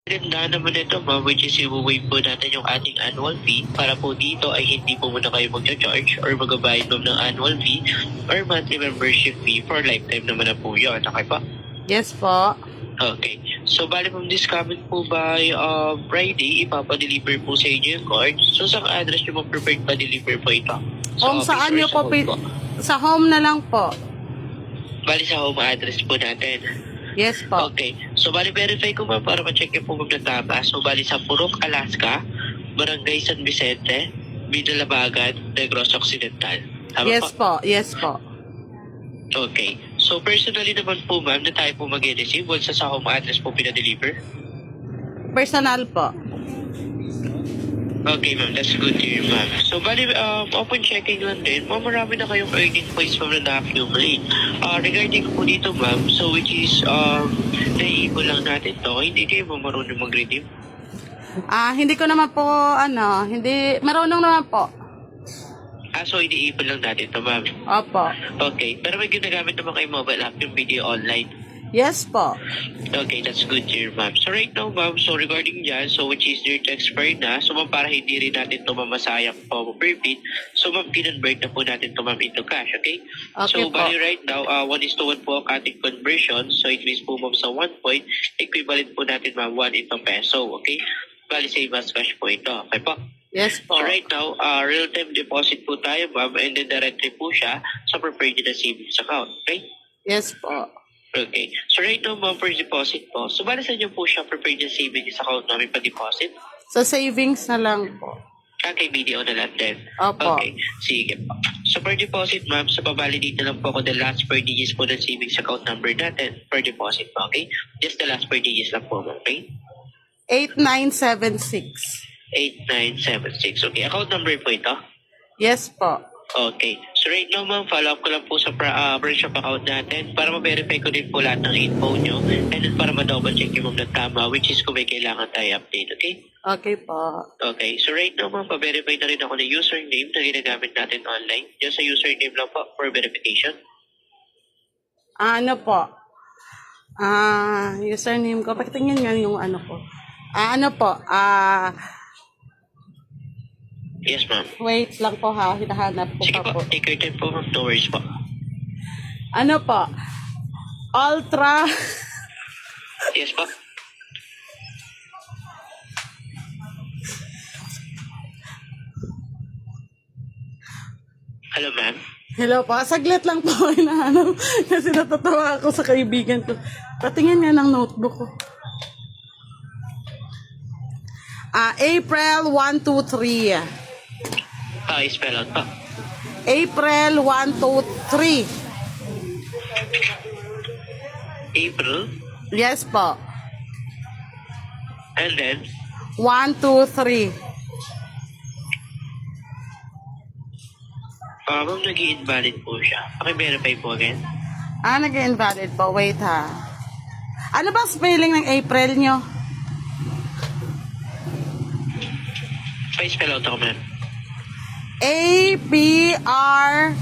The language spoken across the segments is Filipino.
Ganda naman ito, ma'am, which is i-waive po natin yung ating annual fee para po dito ay hindi po muna kayo mag-charge or mag-bayad ng annual fee or monthly membership fee for lifetime naman na po yun. Okay pa? Yes po. Okay. So, bali po this coming po by Friday, ipapadeliver po sa inyo yung card. So, saan address nyo mo preferred pa-deliver po ito? Kung office saan or nyo sa po, home po? sa home na lang po. Bali sa home address po natin. Yes po. Okay. So, bali verify ko ma'am para ma-check yung po magtatama. So, bali sa Purok, Alaska, Barangay San Vicente, Binalabagan, Negros Occidental. Tama Yes po? po. Yes po. Okay. So, personally naman po ma'am na tayo po mag-receive once sa home address po pinadeliver. Personal po. Okay ma'am, that's good to hear ma'am. So, bali, upon checking lang din, ma'am, marami na kayong earning points ma'am na na-accumulate. Regarding po dito ma'am, so which is, naiipon lang natin to, hindi kayo marunong mag-redeem. Hindi ko naman po, hindi, marunong naman po. So iniipon lang natin to ma'am. Opo. Okay, pero may ginagamit naman kayo mobile app yung video online. Yes po. Okay, that's good to hear, ma'am. So right now, ma'am, so regarding dyan, so which is near to expire na, so ma'am, para hindi rin natin ito mamasayang po per bit, so ma'am, kinonvert na po natin ito ma'am into cash, okay? Okay So po. bali right now, 1:1 po ang ating conversion, so it means po ma'am sa 1 point, equivalent po natin ma'am 1 into peso, okay? Bali save as cash po ito, okay po? Yes po. So right now, real-time deposit po tayo ma'am, and then directly po siya sa prepared na savings account, okay? Yes po. Okay. So right now, ma'am, for deposit po, so bala sa inyo po siya prepared yung savings account namin pa-deposit? Sa savings na lang po. Kay BDO na lang din. Opo. Okay. Sige po. So for deposit, ma'am, so pabalidate na lang po ako the last 4 digits po ng savings account number natin for deposit po, okay? Just the last 4 digits lang po, ma'am, okay? 8976. 8976. Okay. Account number po ito? Yes po. Okay. So right now, ma'am, follow up ko lang po sa branch shop account natin para ma-verify ko din po lahat ng info nyo and then para ma-double check yung ma'am na tama, which is kung may kailangan tayo update, okay? Okay po. Okay. So right now, ma'am, pa-verify na rin ako ng username na ginagamit natin online. Just sa username lang po for verification. Ano po? Username ko. Pakitingin nga yung ano ko. Ano po? Yes, ma'am. Wait lang po ha. Hinahanap ko Sige pa po. po. Take your time po, ma'am. No worries po. Ano po? Ultra. Yes po. Hello, ma'am. Hello po. Saglit lang po hinahanap. Kasi natatawa ako sa kaibigan ko. Patingin nga ng notebook ko. April 1, 2, 3. Spell out po. April 1, 2, 3. April. Yes po. And then, 1, 2, 3. ma'am, nag-i-invalid po siya. Paki-verify po again. Nag-invalid po. Wait ha. Ano ba spelling ng April nyo? Pa-spell out ako, ma'am. A-P-R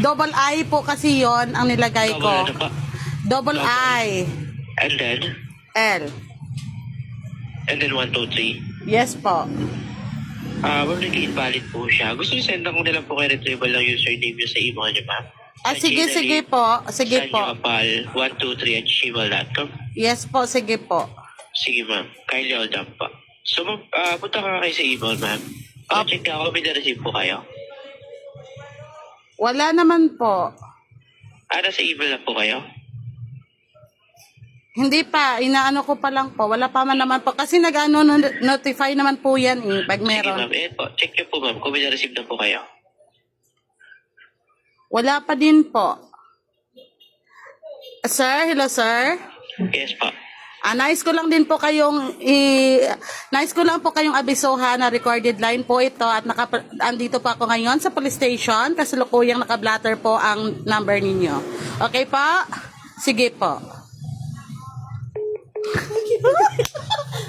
double I po kasi yon ang nilagay ko. Double ano po? Double I. And then, L. 1, 2, 3. Yes po. Ma'am, nag-i-invalid po siya. Gusto niyo send ako na lang po kay retrieval lang username niyo sa email niyo, ma'am. Sige po. Sige po. Sanyoapal123@gmail.com. Yes po, sige po. Sige, ma'am. Kindly hold on po. So, ma'am, punta ka kayo sa email, ma'am. Check ako, may na-receive po kayo. Wala naman po. Nasa email na po kayo? Hindi pa, inaano ko pa lang po. Wala pa man naman po. Kasi notify naman po yan pag Sige, meron. ma'am. Po. Check niyo po, ma'am, kung may na-receive na po kayo. Wala pa din po. Sir, hello sir. Yes po. Nais ko lang din po kayong abisuhan na recorded line po ito at andito po ako ngayon sa police station kasi lukuyang nakablatter po ang number ninyo. Okay po? Sige po.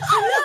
Hala.